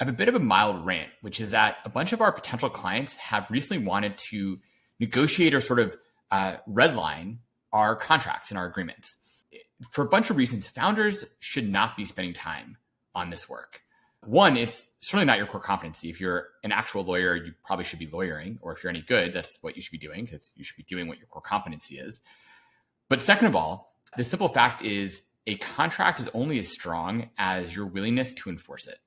I have a bit of a mild rant, which is that a bunch of our potential clients have recently wanted to negotiate or sort of redline our contracts and our agreements. For a bunch of reasons, founders should not be spending time on this work. One, it's certainly not your core competency. If you're an actual lawyer, you probably should be lawyering, or if you're any good, that's what you should be doing because you should be doing what your core competency is. But second of all, the simple fact is a contract is only as strong as your willingness to enforce it.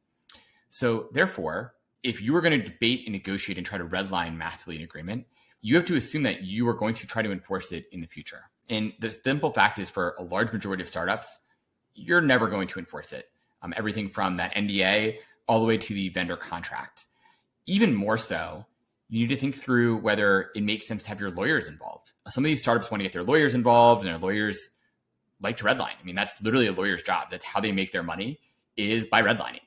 So therefore, if you are going to debate and negotiate and try to redline massively an agreement, you have to assume that you are going to try to enforce it in the future. And the simple fact is for a large majority of startups, you're never going to enforce it. Everything from that NDA all the way to the vendor contract. Even more so, you need to think through whether it makes sense to have your lawyers involved. Some of these startups want to get their lawyers involved, and their lawyers like to redline. I mean, that's literally a lawyer's job. That's how they make their money, is by redlining.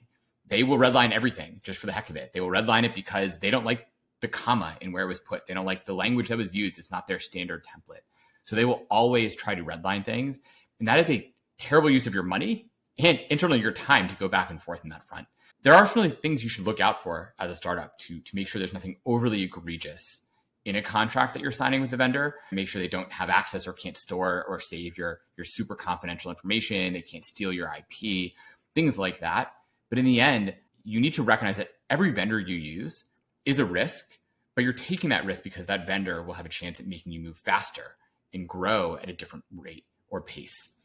They will redline everything just for the heck of it. They will redline it because they don't like the comma in where it was put. They don't like the language that was used. It's not their standard template. So they will always try to redline things. And that is a terrible use of your money and internally your time to go back and forth in that front. There are certainly things you should look out for as a startup to make sure there's nothing overly egregious in a contract that you're signing with the vendor. Make sure they don't have access or can't store or save your super confidential information. They can't steal your IP, things like that. But in the end, you need to recognize that every vendor you use is a risk, but you're taking that risk because that vendor will have a chance at making you move faster and grow at a different rate or pace.